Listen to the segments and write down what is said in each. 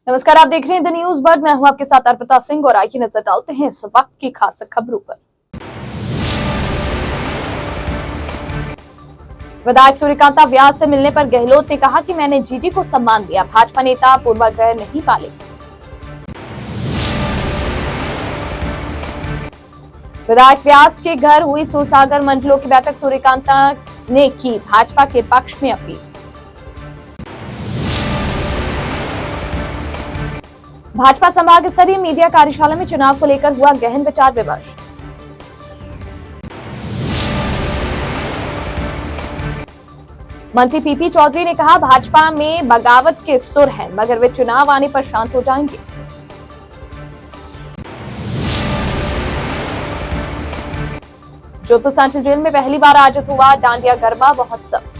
नमस्कार, आप देख रहे हैं द न्यूज बर्ड। मैं हूं आपके साथ अर्पिता सिंह और आइए नजर डालते हैं इस वक्त की खास खबरों पर। विधायक सूर्यकांता व्यास से मिलने पर गहलोत ने कहा कि मैंने जीजी को सम्मान दिया, भाजपा नेता पूर्वाग्रह नहीं पाले। विधायक व्यास के घर हुई सूरसागर मंडलों की बैठक, सूर्यकांता ने की भाजपा के पक्ष में अपील। भाजपा संभाग स्तरीय मीडिया कार्यशाला में चुनाव को लेकर हुआ गहन विचार विमर्श। मंत्री पीपी चौधरी ने कहा भाजपा में बगावत के सुर हैं, मगर वे चुनाव आने पर शांत हो जाएंगे। जोधपुर सेंट्रल जेल में पहली बार आयोजित हुआ डांडिया गरबा महोत्सव।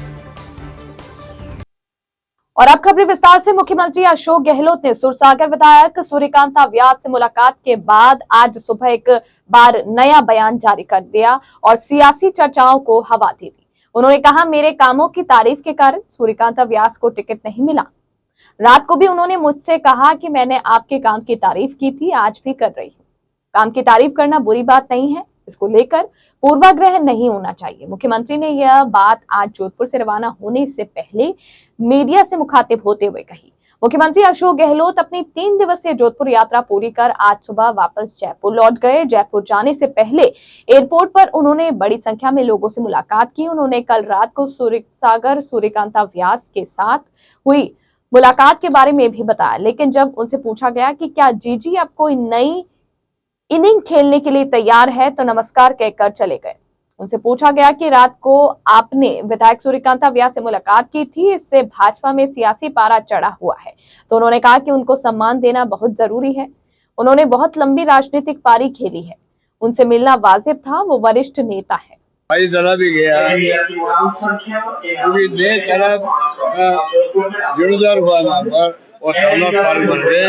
और अब खबरें विस्तार से। मुख्यमंत्री अशोक गहलोत ने सूरसागर विधायक सूर्यकांता व्यास से मुलाकात के बाद आज सुबह एक बार नया बयान जारी कर दिया और सियासी चर्चाओं को हवा दे दी। उन्होंने कहा, मेरे कामों की तारीफ के कारण सूर्यकांता व्यास को टिकट नहीं मिला। रात को भी उन्होंने मुझसे कहा कि मैंने आपके काम की तारीफ की थी, आज भी कर रही हूँ। काम की तारीफ करना बुरी बात नहीं है, इसको लेकर पूर्वाग्रह नहीं होना चाहिए। मुख्यमंत्री ने यह बात आज जोधपुर से रवाना होने से पहले मीडिया से मुखातिब होते हुए कही। मुख्यमंत्री अशोक गहलोत अपनी 3 दिवसीय जोधपुर यात्रा पूरी कर आज सुबह वापस जयपुर लौट गए। जयपुर जाने से पहले एयरपोर्ट पर उन्होंने बड़ी संख्या में लोगों से मुलाकात की। उन्होंने कल रात को सूरसागर सूर्यकांता व्यास के साथ हुई मुलाकात के बारे में भी बताया, लेकिन जब उनसे पूछा गया कि क्या जीजी अब कोई नई इनिंग खेलने के लिए तैयार है, तो नमस्कार कहकर चले गए। उनसे पूछा गया कि रात को आपने विधायक सूर्यकांता व्यास से मुलाकात की थी, इससे भाजपा में सियासी पारा चढ़ा हुआ है, तो उन्होंने कहा कि उनको सम्मान देना बहुत जरूरी है। उन्होंने बहुत लंबी राजनीतिक पारी खेली है, उनसे मिलना वाजिब था, वो वरिष्ठ नेता है। भाई दला भी गया क्योंकि नए तालाब का जीर्णोद्धार हुआ वहाँ पर और तालाब पार बन गए।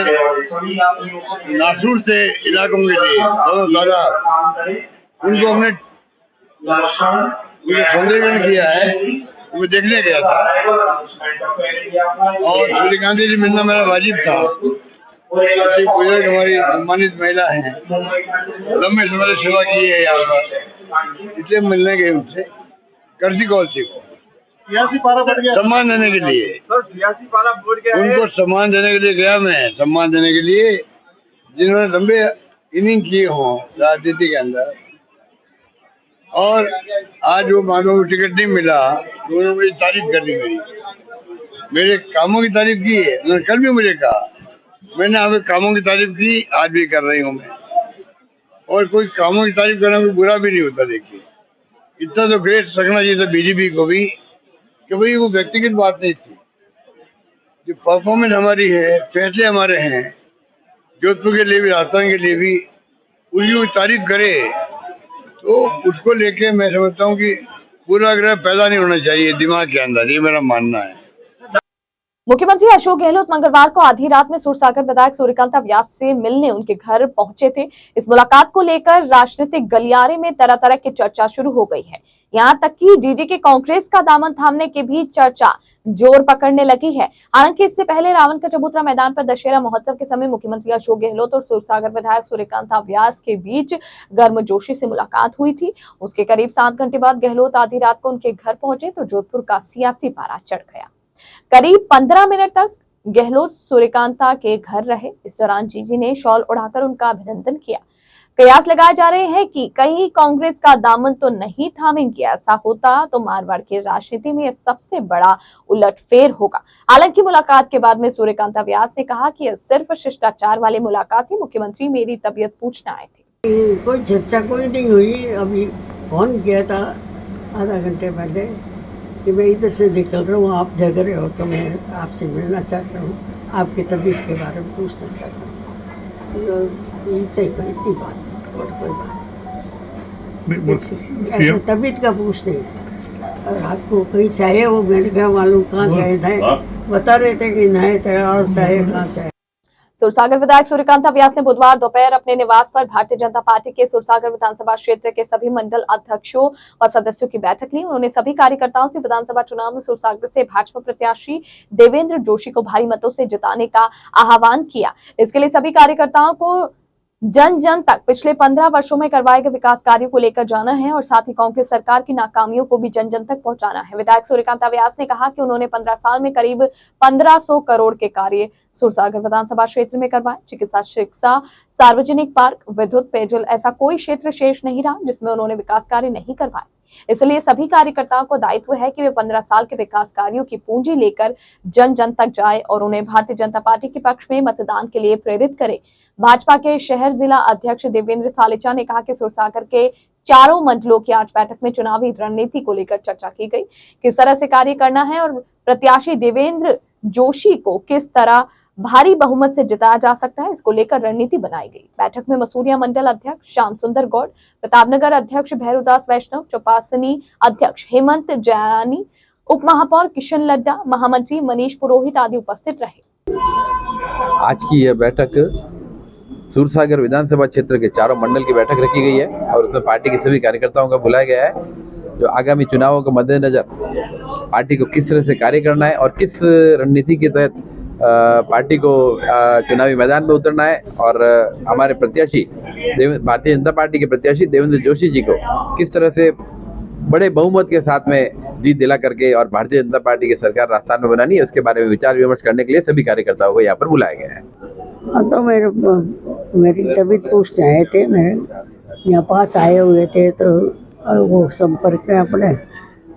नासूर से इलाकों के लिए दोनों तालाब उनको हमने सौंदर्यीकरण किया है, वो देखने गया था और सूर्यकांत जी मिलना मेरा वाजिब था। बुजुर्ग हमारी सम्मानित महिला है, लंबे समय से सेवा की है यहाँ पर, इसलिए मिलने गए उनसे कर्जी कौल से को सियासी पारा बढ़ गया सम्मान देने के लिए। सियासी पारा बढ़ गया उनको सम्मान देने के लिए गया मैं, सम्मान देने के लिए जिन्होंने लंबे इनिंग किए हों राजनीति के अंदर। और आज वो मानो टिकट नहीं मिला तो उन्होंने मेरी तारीफ कर दी, मेरे कामों की तारीफ की है। उन्होंने कल भी मुझे कहा, मैंने आपके कामों की तारीफ की, आज भी कर रही हूँ मैं। और कोई कामों की तारीफ करना कोई बुरा भी नहीं होता। देखिए, इतना तो ग्रेट रखना चाहिए था बीजेपी को भी कि भाई वो व्यक्तिगत बात नहीं थी, जो परफॉर्मेंस हमारी है, फैसले हमारे हैं, जोधपुर के लिए भी, राजस्थान के लिए भी, उसकी तारीफ करे तो उसको लेके मैं समझता हूँ कि पूर्वाग्रह पैदा नहीं होना चाहिए दिमाग के अंदर, ये मेरा मानना है। मुख्यमंत्री अशोक गहलोत मंगलवार को आधी रात में सूरसागर विधायक सूर्यकांता व्यास से मिलने उनके घर पहुंचे थे। इस मुलाकात को लेकर राजनीतिक गलियारे में तरह तरह की चर्चा शुरू हो गई है। यहां तक कि जीजी के कांग्रेस का दामन थामने की भी चर्चा जोर पकड़ने लगी है। हालांकि इससे पहले रावण का चबूतरा मैदान पर दशहरा महोत्सव के समय मुख्यमंत्री अशोक गहलोत और सूरसागर विधायक सूर्यकांता व्यास के बीच गर्मजोशी से मुलाकात हुई थी। उसके करीब 7 घंटे बाद गहलोत आधी रात को उनके घर पहुंचे तो जोधपुर का सियासी पारा चढ़ गया। करीब 15 मिनट तक गहलोत सूर्यकांता के घर रहे। इस दौरान जीजी ने शॉल उड़ाकर उनका अभिनंदन किया। कयास लगाए जा रहे हैं कि कहीं कांग्रेस का दामन तो नहीं थामेंगे। ऐसा होता तो मारवाड़ की राजनीति में सबसे बड़ा उलटफेर होगा। हालांकि मुलाकात के बाद में सूर्यकांता व्यास ने कहा कि यह सिर्फ शिष्टाचार वाली मुलाकात थी, मुख्यमंत्री मेरी तबीयत पूछने आए थे। कोई चर्चा कोई नहीं हुई। अभी फोन किया था आधा घंटे पहले कि मैं इधर से निकल रहा हूँ, आप जग रहे हो तो मैं आपसे मिलना चाहता हूँ, आपकी तबीयत के बारे में पूछना चाहता हूँ। इतनी बात और कोई बात ऐसे तबीयत का पूछ नहीं। रात को कहीं से आए, वो मैंने क्या मालूम कहाँ से आए थे, बता रहे थे कि नए थे और साहे कहाँ से आए। सुरसागर विधायक सूर्यकांता व्यास ने बुधवार दोपहर अपने निवास पर भारतीय जनता पार्टी के सुरसागर विधानसभा क्षेत्र के सभी मंडल अध्यक्षों व सदस्यों की बैठक ली। उन्होंने सभी कार्यकर्ताओं से विधानसभा चुनाव में सुरसागर से भाजपा प्रत्याशी देवेंद्र जोशी को भारी मतों से जिताने का आह्वान किया। इसके लिए सभी कार्यकर्ताओं को जन जन तक पिछले 15 वर्षों में करवाए गए विकास कार्यों को लेकर जाना है और साथ ही कांग्रेस सरकार की नाकामियों को भी जन जन तक पहुंचाना है। विधायक सूर्यकांता व्यास ने कहा कि उन्होंने 15 साल में करीब 1500 करोड़ के कार्य सुरसागर विधानसभा क्षेत्र में करवाए। चिकित्सा, शिक्षा, सार्वजनिक पार्क, विद्युत, पेयजल, ऐसा कोई क्षेत्र शेष नहीं रहा जिसमें उन्होंने विकास कार्य नहीं करवाए। इसलिए सभी कार्यकर्ताओं को दायित्व है कि वे 15 साल के विकास कार्यों की पूंजी लेकर जन जन तक जाए और उन्हें भारतीय जनता पार्टी के पक्ष में मतदान के लिए प्रेरित करें। भाजपा के शहर जिला अध्यक्ष देवेंद्र सालेचा ने कहा कि सुरसागर के चारों मंडलों की आज बैठक में चुनावी रणनीति को लेकर चर्चा की गई, किस तरह से कार्य करना है और प्रत्याशी देवेंद्र जोशी को किस तरह भारी बहुमत से जिताया जा सकता है, इसको लेकर रणनीति बनाई गई। बैठक में मसूरिया मंडल अध्यक्ष श्याम सुंदर गौड़, प्रतापनगर अध्यक्ष भैरुदास वैष्णव, चौपासनी अध्यक्ष हेमंत जयानी, उप महापौर किशन लड्डा, महामंत्री मनीष पुरोहित आदि उपस्थित रहे। आज की यह बैठक सूरसागर विधानसभा क्षेत्र के चारों मंडल की बैठक रखी गई है और उसमें पार्टी के सभी कार्यकर्ताओं का बुलाया गया है जो आगामी चुनावों के मद्देनजर पार्टी को किस तरह से कार्य करना है और किस रणनीति के तहत पार्टी को चुनावी मैदान में उतरना है और हमारे प्रत्याशी भारतीय जनता पार्टी के प्रत्याशी देवेंद्र जोशी जी को किस तरह से बड़े बहुमत के साथ में जीत दिला करके और भारतीय जनता पार्टी की सरकार राजस्थान में बनानी है, उसके बारे में विचार विमर्श करने के लिए सभी कार्यकर्ताओं को यहाँ पर बुलाया गया है। तो मेरी तबीयत पूछ आए थे, मेरे यहाँ पास आए हुए थे तो वो संपर्क में अपने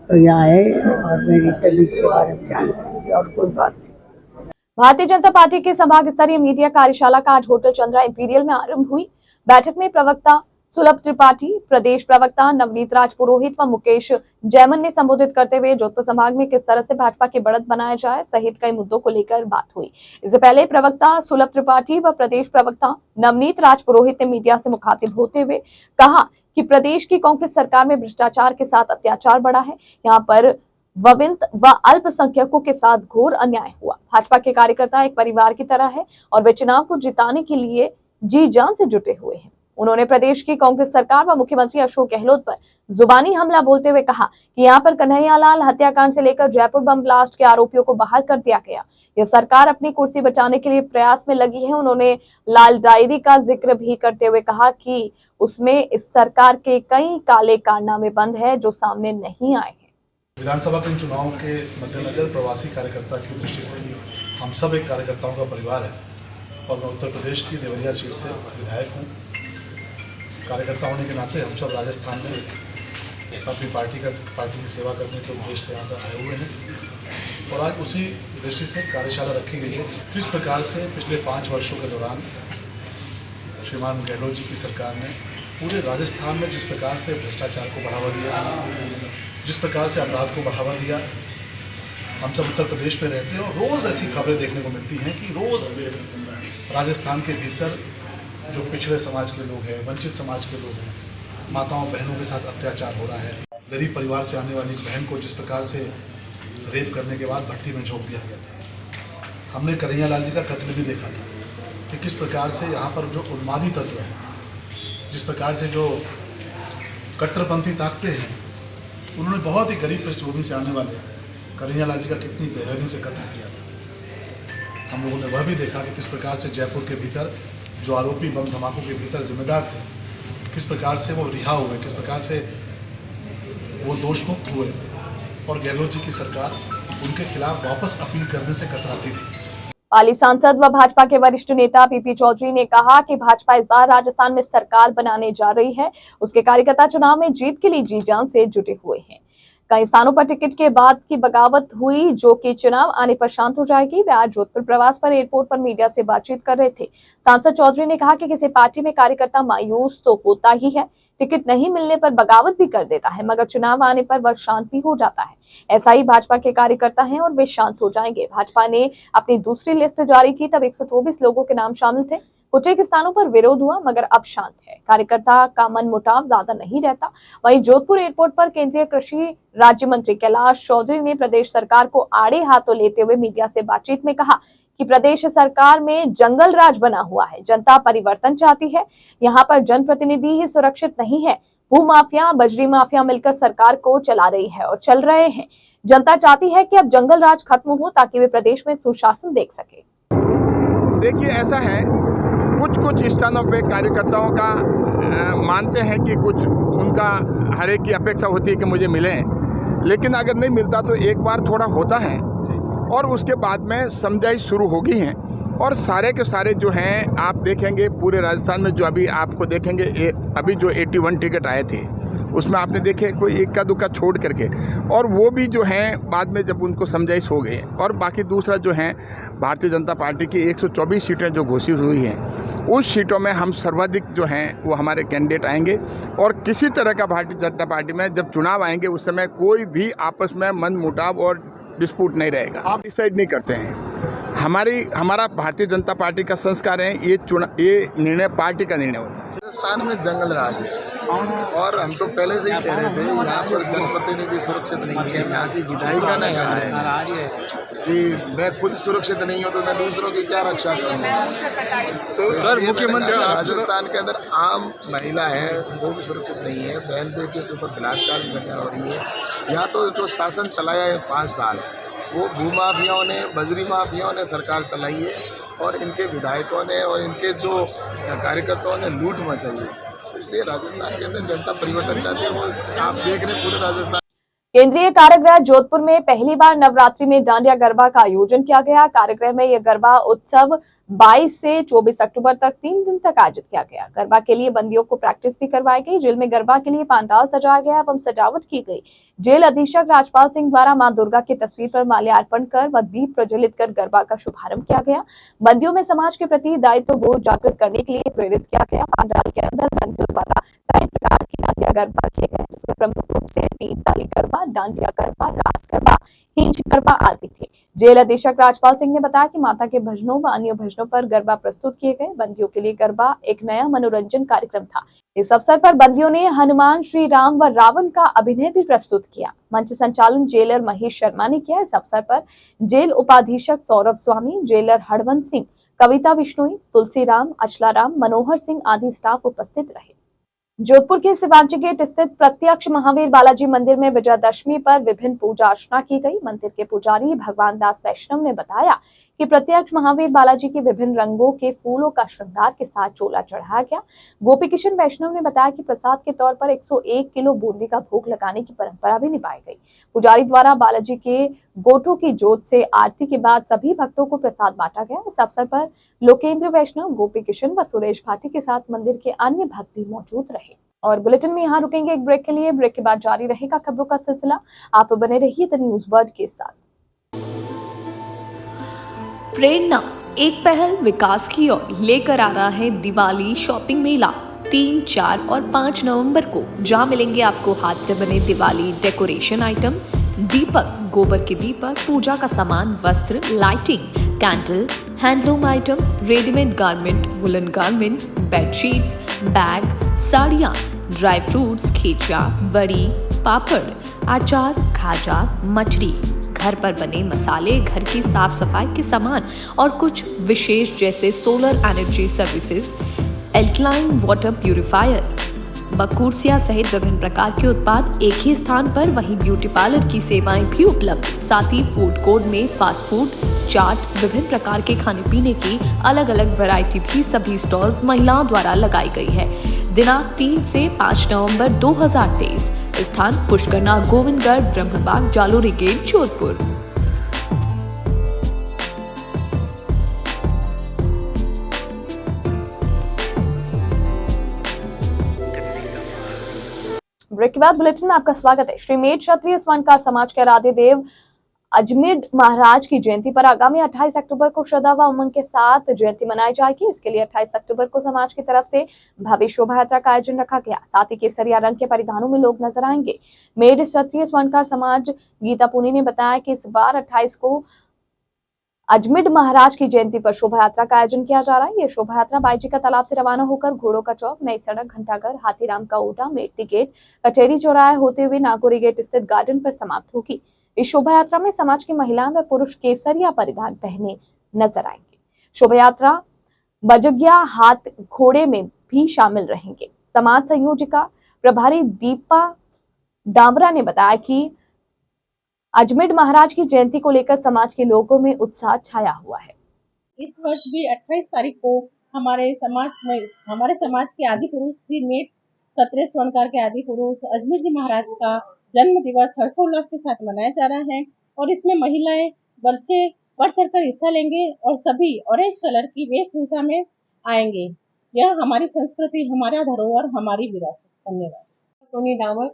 तो यहाँ आए और मेरी तबीयत के बारे में जानकारी और कोई बात नहीं। भारतीय जनता पार्टी के संभाग स्तरीय मीडिया कार्यशाला का आज होटल चंद्रा इंपीरियल में आरंभ हुई। बैठक में प्रवक्ता सुलभ त्रिपाठी, प्रदेश प्रवक्ता नवनीत राज पुरोहित व मुकेश जैमन ने संबोधित करते हुए जोधपुर संभाग में किस तरह से भाजपा की बढ़त बनाया जाए सहित कई मुद्दों को लेकर बात हुई। इससे पहले प्रवक्ता सुलभ त्रिपाठी व प्रदेश प्रवक्ता नवनीत राज पुरोहित ने मीडिया से मुखातिब होते हुए कहा कि प्रदेश की कांग्रेस सरकार में भ्रष्टाचार के साथ अत्याचार बढ़ा है। यहाँ पर वविंत व अल्पसंख्यकों के साथ घोर अन्याय हुआ। भाजपा के कार्यकर्ता एक परिवार की तरह है और वे चुनाव को जिताने के लिए जी जान से जुटे हुए हैं। उन्होंने प्रदेश की कांग्रेस सरकार व मुख्यमंत्री अशोक गहलोत पर जुबानी हमला बोलते हुए कहा कि यहाँ पर कन्हैयालाल हत्याकांड से लेकर जयपुर बम ब्लास्ट के आरोपियों को बाहर कर दिया गया। यह सरकार अपनी कुर्सी बचाने के लिए प्रयास में लगी है। उन्होंने लाल डायरी का जिक्र भी करते हुए कहा कि उसमें इस सरकार के कई काले कारनामे बंद है जो सामने नहीं आए हैं। विधानसभा के चुनाव के मद्देनजर प्रवासी कार्यकर्ता की दृष्टि से हम सब एक कार्यकर्ताओं का परिवार है और मैं उत्तर प्रदेश की देवरिया सीट से विधायक हूँ। कार्यकर्ता होने के नाते हम सब राजस्थान में अपनी पार्टी की सेवा करने के उद्देश्य से यहाँ से आए हुए हैं और आज उसी दृष्टि से कार्यशाला रखी गई है। किस प्रकार से पिछले 5 वर्षों के दौरान श्रीमान गहलोत जी की सरकार ने पूरे राजस्थान में जिस प्रकार से भ्रष्टाचार को बढ़ावा दिया, जिस प्रकार से अपराध को बढ़ावा दिया। हम सब उत्तर प्रदेश में रहते हैं और रोज़ ऐसी खबरें देखने को मिलती हैं कि रोज़ राजस्थान के भीतर जो पिछड़े समाज के लोग हैं, वंचित समाज के लोग हैं, माताओं बहनों के साथ अत्याचार हो रहा है। गरीब परिवार से आने वाली बहन को जिस प्रकार से रेप करने के बाद भट्टी में झोंक दिया गया था। हमने कन्हैयालाल जी का कत्ल भी देखा था कि किस प्रकार से यहाँ पर जो उन्मादी तत्व हैं, जिस प्रकार से जो कट्टरपंथी ताकतें हैं, उन्होंने बहुत ही गरीब पृष्ठभूमि से आने वाले कन्हैयालाल जी का कितनी बेरहमी से कत्ल किया था। हम लोगों ने वह भी देखा कि किस प्रकार से जयपुर के भीतर जो आरोपी बम धमाकों के भीतर जिम्मेदार थे, किस प्रकार से वो रिहा हुए, किस प्रकार से वो दोषमुक्त हुए और गहलोत जी की सरकार उनके खिलाफ वापस अपील करने से कतराती थी। पाली सांसद व भाजपा के वरिष्ठ नेता पीपी चौधरी ने कहा कि भाजपा इस बार राजस्थान में सरकार बनाने जा रही है। उसके कार्यकर्ता चुनाव में जीत के लिए जी जान से जुटे हुए हैं। कई स्थानों पर टिकट के बाद की बगावत हुई जो कि चुनाव आने पर शांत हो जाएगी। वे आज जोधपुर प्रवास पर एयरपोर्ट पर मीडिया से बातचीत कर रहे थे। सांसद चौधरी ने कहा कि किसी पार्टी में कार्यकर्ता मायूस तो होता ही है, टिकट नहीं मिलने पर बगावत भी कर देता है, मगर चुनाव आने पर वह शांत भी हो जाता है। ऐसा ही भाजपा के कार्यकर्ता हैं और वे शांत हो जाएंगे। भाजपा ने अपनी दूसरी लिस्ट जारी की तब 124 लोगों के नाम शामिल थे। कुछ एक स्थानों पर विरोध हुआ मगर अब शांत है। कार्यकर्ता का मन मुटाव ज्यादा नहीं रहता। वहीं जोधपुर एयरपोर्ट पर केंद्रीय कृषि राज्य मंत्री कैलाश चौधरी ने प्रदेश सरकार को आड़े हाथों लेते हुए मीडिया से बातचीत में कहा कि प्रदेश सरकार में जंगल राज बना हुआ है। जनता परिवर्तन चाहती है। यहाँ पर जनप्रतिनिधि ही सुरक्षित नहीं है। भूमाफिया, बजरी माफिया मिलकर सरकार को चला रही है और चल रहे हैं। जनता चाहती है कि अब जंगल राज खत्म हो ताकि वे प्रदेश में सुशासन देख सके। देखिए, ऐसा है, कुछ स्थानों पे कार्यकर्ताओं का मानते हैं कि कुछ उनका हर एक की अपेक्षा होती है कि मुझे मिले, लेकिन अगर नहीं मिलता तो एक बार थोड़ा होता है और उसके बाद में समझाइश शुरू होगी है। और सारे के सारे जो हैं, आप देखेंगे पूरे राजस्थान में जो अभी आपको देखेंगे अभी जो 81 टिकट आए थे उसमें आपने देखे कोई इक्का दुक्का छोड़ करके, और वो भी जो हैं बाद में जब उनको समझाइश हो गई। और बाकी दूसरा जो है भारतीय जनता पार्टी की 124 सीटें जो घोषित हुई हैं, उस सीटों में हम सर्वाधिक जो हैं वो हमारे कैंडिडेट आएंगे। और किसी तरह का भारतीय जनता पार्टी में जब चुनाव आएंगे उस समय कोई भी आपस में मनमुटाव और डिस्प्यूट नहीं रहेगा। आप डिसाइड नहीं करते हैं। हमारा भारतीय जनता पार्टी का संस्कार है, ये निर्णय पार्टी का निर्णय होता है। राजस्थान में जंगल राज है और हम तो पहले से ही कह रहे थे यहाँ पर जनप्रतिनिधि सुरक्षित नहीं है। यहाँ की विधायिका ने कहा है कि मैं खुद सुरक्षित नहीं हूँ तो मैं दूसरों की क्या रक्षा करूँगा। सर, मुख्यमंत्री राजस्थान के अंदर आम महिला है वो भी सुरक्षित नहीं है। बहन बेटियों के ऊपर बलात्कार की घटना हो रही है। यहाँ तो जो शासन चलाया है 5 साल, वो भूमाफियाओं ने, बजरी माफियाओं ने सरकार चलाई है और इनके विधायकों ने और इनके जो कार्यकर्ताओं ने लूट मचाई है। इसलिए राजस्थान के अंदर जनता परिवर्तन चाहती है। वो आप देख रहे हैं पूरे राजस्थान। केंद्रीय कारागृह जोधपुर में पहली बार नवरात्रि में डांडिया गरबा का आयोजन किया गया। कारागृह में यह गरबा उत्सव 22 से 24 अक्टूबर तक 3 दिन तक आयोजित किया गया। गरबा के लिए बंदियों को प्रैक्टिस भी करवाई गई। जेल में गरबा के लिए पंडाल सजाया गया एवं सजावट की गई। जेल अधीक्षक राजपाल सिंह द्वारा मां दुर्गा की तस्वीर पर माल्यार्पण कर व दीप प्रज्वलित कर गरबा का शुभारंभ किया गया। बंदियों में समाज के प्रति दायित्व बोध जागृत करने के लिए प्रेरित किया गया। पंडाल के अंदर बंदियों द्वारा कई प्रकार की डांडिया गरबा किए गए, जिसमें प्रमुख रूप से 3 ताली गरबा, डांडिया गरबा, रास गरबा, हिंज गरबा आदि थे। जेल अधीक्षक राजपाल सिंह ने बताया कि माता के भजनों व अन्य भजनों पर गरबा प्रस्तुत किए गए। बंदियों के लिए गरबा एक नया मनोरंजन कार्यक्रम था। इस अवसर पर बंदियों ने हनुमान, श्री राम व रावण का अभिनय भी प्रस्तुत किया। मंच संचालन जेलर महेश शर्मा ने किया। इस अवसर पर जेल उपाधीक्षक सौरभ स्वामी, जेलर हरवंत सिंह, कविता विश्नोई, तुलसीराम, अचलाराम, मनोहर सिंह आदि स्टाफ उपस्थित रहे। जोधपुर के शिवाजी गेट स्थित प्रत्यक्ष महावीर बालाजी मंदिर में विजयादशमी पर विभिन्न पूजा अर्चना की गई। मंदिर के पुजारी भगवान दास वैष्णव ने बताया कि प्रत्यक्ष महावीर बालाजी के विभिन्न रंगों के फूलों का श्रृंगार के साथ चोला चढ़ाया गया। गोपी किशन वैष्णव ने बताया कि प्रसाद के तौर पर 101 किलो बूंदी का भोग लगाने की परंपरा भी निभाई गई। पुजारी द्वारा बालाजी के गोटों की जोत से आरती के बाद सभी भक्तों को प्रसाद बांटा गया। इस अवसर पर लोकेंद्र वैष्णव, गोपी किशन व सुरेश भाटी के साथ मंदिर के अन्य भक्त भी मौजूद रहे। और बुलेटिन में यहाँ रुकेंगे एक ब्रेक के लिए। ब्रेक के बाद जारी रहेगा खबरों का सिलसिला। आप बने रहिए द न्यूज वर्ल्ड के साथ। प्रेरणा एक पहल विकास की ओर लेकर आ रहा है दिवाली शॉपिंग मेला 3, 4 और 5 नवंबर को, जहां मिलेंगे आपको हाथ से बने दिवाली डेकोरेशन आइटम, दीपक, गोबर के दीपक, पूजा का सामान, वस्त्र, lighting, candle, handloom item, readymade garment, woollen garment, bedsheets, bag, साड़ियाँ, ड्राई फ्रूट्स, खींचा, बड़ी, पापड़, अचार, खाजा, मठरी, घर पर बने मसाले, घर की साफ सफाई के सामान और कुछ विशेष जैसे solar energy services, alkaline water purifier, बकुरसिया सहित विभिन्न प्रकार के उत्पाद एक ही स्थान पर। वहीं ब्यूटी पार्लर की सेवाएं भी उपलब्ध। साथ ही फूड कोर्ट में फास्ट फूड, चाट, विभिन्न प्रकार के खाने पीने की अलग अलग वैरायटी भी सभी स्टॉल्स महिलाओं द्वारा लगाई गई है। दिनांक 3 से 5 नवंबर 2023। स्थान पुष्करना, गोविंदगढ़, ब्रह्मबाग, जालोरी गेट, जोधपुर। ब्रेक के बाद बुलेटिन में आपका स्वागत है। श्री मेड क्षत्रिय स्वर्णकार समाज के आराध्य देव अजमेर महाराज की जयंती पर आगामी 28 अक्टूबर को श्रद्धा व उमंग के साथ जयंती मनाई जाएगी। इसके लिए 28 अक्टूबर को समाज की तरफ से भव्य शोभा यात्रा का आयोजन रखा गया। साथ ही केसरिया रंग के परिधानों में लोग नजर आएंगे। मेड क्षत्रिय स्वर्णकार समाज गीता पुनी ने बताया कि इस बार 28 को अजमेर महाराज की जयंती पर शोभा यात्रा का आयोजन किया जा रहा है। ये शोभा यात्रा बाईजी का तालाब से रवाना होकर घोड़ों का चौक, नई सड़क, घंटाघर, हाथीराम का ओटा, मेटती गेट, कचेरी चौराहे होते हुए नागौरी गेट स्थित गार्डन पर समाप्त होगी। इस शोभा यात्रा में समाज की महिलाएं व पुरुष केसरिया परिधान पहने नजर आएंगे। शोभा यात्रा बजगिया हाथ घोड़े में भी शामिल रहेंगे। समाज संयोजिका प्रभारी दीपा डामरा ने बताया कि अजमेर महाराज की जयंती को लेकर समाज के लोगों में उत्साह छाया हुआ है। इस वर्ष भी 28 तारीख को हमारे समाज के आदि पुरुष श्री मेट सत्रह स्वर्णकार के आदि पुरुष अजमेर जी महाराज का जन्म दिवस हर्षोल्लास के साथ मनाया जा रहा है और इसमें महिलाएं बच्चे बढ़ चढ़कर हिस्सा लेंगे और सभी ऑरेंज कलर की वेशभूषा में आएंगे। यह हमारी संस्कृति, हमारा धरोहर, हमारी विरासत। धन्यवाद। सोनी डामर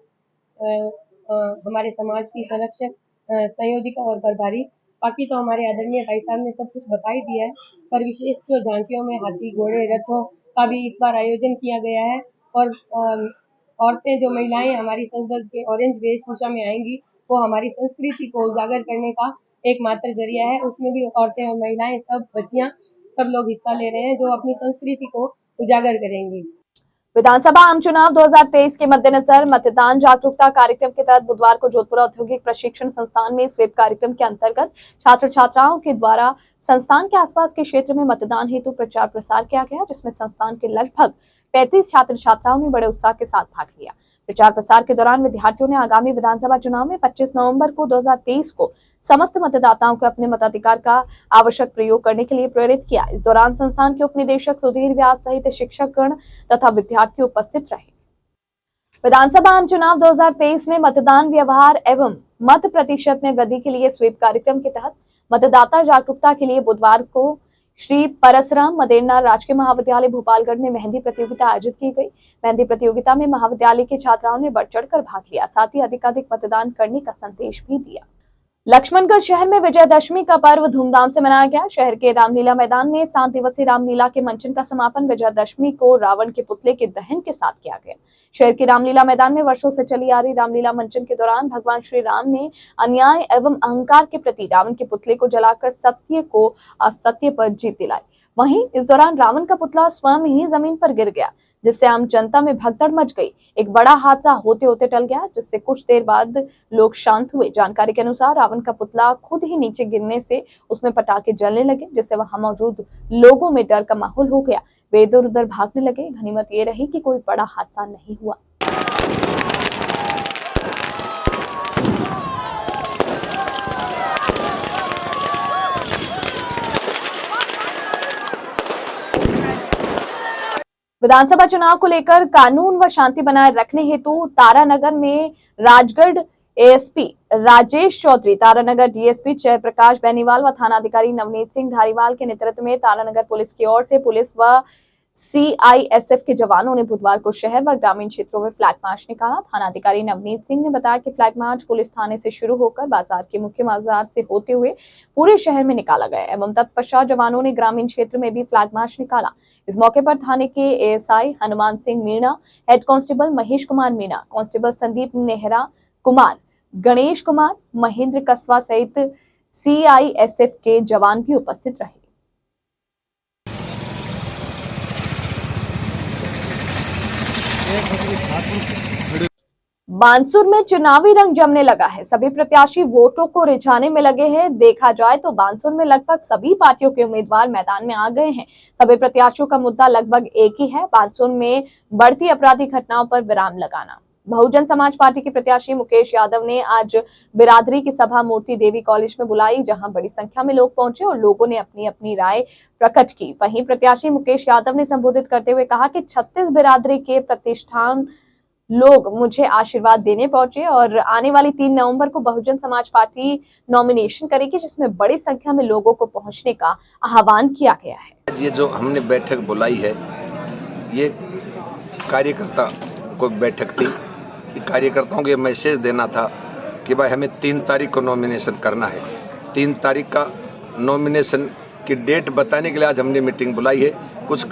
हमारे समाज की संरक्षक संयोजिका और प्रभारी। बाकी तो हमारे आदरणीय भाई साहब ने सब कुछ बता ही दिया है, पर विशेष जो झांकियों में हाथी घोड़े रथों का भी इस बार आयोजन किया गया है और औरतें जो महिलाएं हमारी संसद के ऑरेंज वेशभूषा में आएंगी वो हमारी संस्कृति को उजागर करने का एकमात्र जरिया है। उसमें भी औरतें और महिलाएं सब बच्चियां सब लोग हिस्सा ले रहे हैं जो अपनी संस्कृति को उजागर करेंगी। विधानसभा आम चुनाव 2023 के मद्देनजर मतदान जागरूकता कार्यक्रम के तहत बुधवार को जोधपुर औद्योगिक प्रशिक्षण संस्थान में स्वीप कार्यक्रम के अंतर्गत छात्र छात्राओं के द्वारा संस्थान के आसपास के क्षेत्र में मतदान हेतु प्रचार प्रसार किया गया, जिसमें संस्थान के लगभग 35 छात्र छात्राओं ने बड़े उत्साह के साथ भाग लिया। प्रचार प्रसार के दौरान विद्यार्थियों ने आगामी विधानसभा चुनाव में 25 नवंबर को 2023 को समस्त मतदाताओं को अपने मताधिकार का आवश्यक प्रयोग करने के लिए प्रेरित किया। इस दौरान संस्थान के उपनिदेशक सुधीर व्यास सहित शिक्षकगण तथा विद्यार्थी उपस्थित रहे। विधानसभा आम चुनाव 2023 में मतदान व्यवहार एवं मत प्रतिशत में वृद्धि के लिए स्वीप कार्यक्रम के तहत मतदाता जागरूकता के लिए बुधवार को श्री परसराम मदेरना राजकीय महाविद्यालय भोपालगढ़ में मेहंदी प्रतियोगिता आयोजित की गई। मेहंदी प्रतियोगिता में महाविद्यालय के छात्राओं ने बढ़ चढ़कर भाग लिया, साथ ही अधिकाधिक मतदान करने का संदेश भी दिया। लक्ष्मणगढ़ शहर में विजयदशमी का पर्व धूमधाम से मनाया गया। शहर के रामलीला मैदान में 7 दिवसीय रामलीला के मंचन का समापन विजयदशमी को रावण के पुतले के दहन के साथ किया गया। शहर के रामलीला मैदान में वर्षों से चली आ रही रामलीला मंचन के दौरान भगवान श्री राम ने अन्याय एवं अहंकार के प्रति रावण के पुतले को जलाकर सत्य को असत्य पर जीत दिलाई। वहीं इस दौरान रावण का पुतला स्वयं ही जमीन पर गिर गया, जिससे आम जनता में भगदड़ मच गई। एक बड़ा हादसा होते होते टल गया, जिससे कुछ देर बाद लोग शांत हुए। जानकारी के अनुसार रावण का पुतला खुद ही नीचे गिरने से उसमें पटाखे जलने लगे, जिससे वहां मौजूद लोगों में डर का माहौल हो गया। वे इधर उधर भागने लगे। गनीमत ये रही कि कोई बड़ा हादसा नहीं हुआ। विधानसभा चुनाव को लेकर कानून व शांति बनाए रखने हेतु तारानगर में राजगढ़ एएसपी राजेश चौधरी, तारानगर डीएसपी जयप्रकाश बेनीवाल व थानाधिकारी नवनीत सिंह धारीवाल के नेतृत्व में तारानगर पुलिस की ओर से पुलिस व सीआईएसएफ के जवानों ने बुधवार को शहर व ग्रामीण क्षेत्रों में फ्लैग मार्च निकाला। थानाधिकारी नवनीत सिंह ने बताया कि फ्लैग मार्च पुलिस थाने से शुरू होकर बाजार के मुख्य बाजार से होते हुए पूरे शहर में निकाला गया एवं तत्पश्चात जवानों ने ग्रामीण क्षेत्र में भी फ्लैग मार्च निकाला। इस मौके पर थाने के ASI Hanuman Singh Meena, head constable Mahesh Kumar Meena, constable Sandeep Nehra Kumar, Ganesh Kumar, Mahendra Kaswa सहित सीआईएसएफ के जवान भी उपस्थित रहे। बानसूर में चुनावी रंग जमने लगा है। सभी प्रत्याशी वोटों को रिझाने में लगे हैं। देखा जाए तो बानसूर में लगभग सभी पार्टियों के उम्मीदवार मैदान में आ गए हैं। सभी प्रत्याशियों का मुद्दा लगभग एक ही है, बानसूर में बढ़ती आपराधिक घटनाओं पर विराम लगाना। बहुजन समाज पार्टी के प्रत्याशी मुकेश यादव ने आज बिरादरी की सभा मूर्ति देवी कॉलेज में बुलाई, जहां बड़ी संख्या में लोग पहुंचे और लोगों ने अपनी अपनी राय प्रकट की। वहीं प्रत्याशी मुकेश यादव ने संबोधित करते हुए कहा कि 36 बिरादरी के प्रतिष्ठान लोग मुझे आशीर्वाद देने पहुंचे और आने वाली 3 नवंबर को बहुजन समाज पार्टी नॉमिनेशन करेगी, जिसमें बड़ी संख्या में लोगों को पहुंचने का आह्वान किया गया है। ये जो हमने बैठक बुलाई है, ये कार्यकर्ता को बैठक थी। कार्यकर्ताओं को ये मैसेज देना था कि भाई हमें 3 तारीख को नॉमिनेशन करना है। 3 तारीख का नॉमिनेशन की डेट बताने के लिए आज हमने मीटिंग बुलाई है। कुछ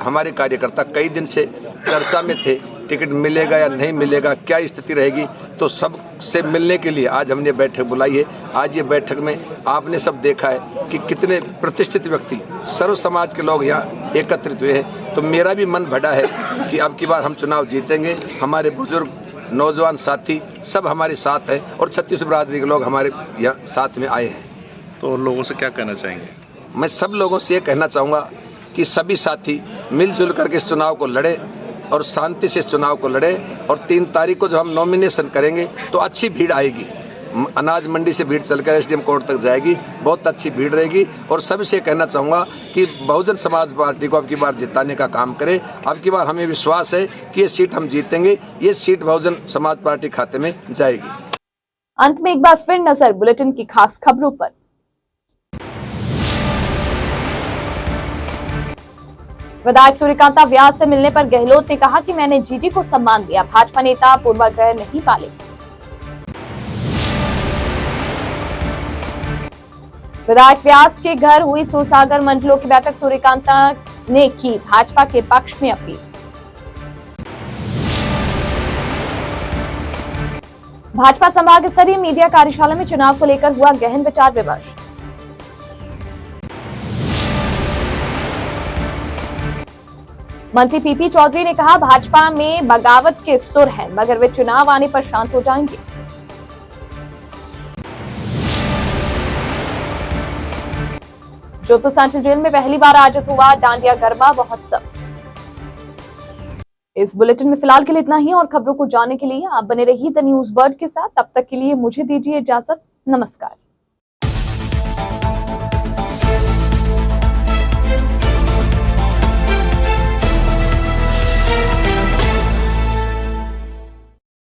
हमारे कार्यकर्ता कई दिन से चर्चा में थे, टिकट मिलेगा या नहीं मिलेगा, क्या स्थिति रहेगी, तो सबसे मिलने के लिए आज हमने बैठक बुलाई है। आज ये बैठक में आपने सब देखा है कि कितने प्रतिष्ठित व्यक्ति, सर्व समाज के लोग यहाँ एकत्रित हुए हैं। तो मेरा भी मन भरा है कि अब की बार हम चुनाव जीतेंगे। हमारे बुजुर्ग, नौजवान साथी सब हमारे साथ हैं और 36 बिरादरी के लोग हमारे यहाँ साथ में आए हैं। तो लोगों से क्या कहना चाहेंगे? मैं सब लोगों से ये कहना चाहूँगा कि सभी साथी मिलजुल करके इस चुनाव को लड़े और शांति से इस चुनाव को लड़े। और 3 तारीख को जब हम नॉमिनेशन करेंगे तो अच्छी भीड़ आएगी। अनाज मंडी से भीड़ चलकर एसडीएम कोर्ट तक जाएगी, बहुत अच्छी भीड़ रहेगी। और सभी से कहना चाहूँगा कि बहुजन समाज पार्टी को अब की बार जिताने का काम करें। अब की बार हमें विश्वास है कि ये सीट हम जीतेंगे, ये सीट बहुजन समाज पार्टी खाते में जाएगी। अंत में एक बार फिर नजर बुलेटिन की खास खबरों पर। विधायक सूर्यकांता व्यास से मिलने पर गहलोत ने कहा कि मैंने जीजी को सम्मान दिया, भाजपा नेता पूर्वाग्रह नहीं पाले। विधायक व्यास के घर हुई सूरसागर मंडलों की बैठक, सूर्यकांता ने की भाजपा के पक्ष में अपील। भाजपा संभाग स्तरीय मीडिया कार्यशाला में चुनाव को लेकर हुआ गहन विचार विमर्श। मंत्री पीपी चौधरी ने कहा भाजपा में बगावत के सुर हैं, मगर वे चुनाव आने पर शांत हो जाएंगे। जोधपुर सेंट्रल जेल में पहली बार आयोजित हुआ डांडिया गरबा महोत्सव। इस बुलेटिन में फिलहाल के लिए इतना ही और खबरों को जानने के लिए आप बने रहिए द न्यूज बर्ड के साथ। तब तक के लिए मुझे दीजिए इजाजत। नमस्कार।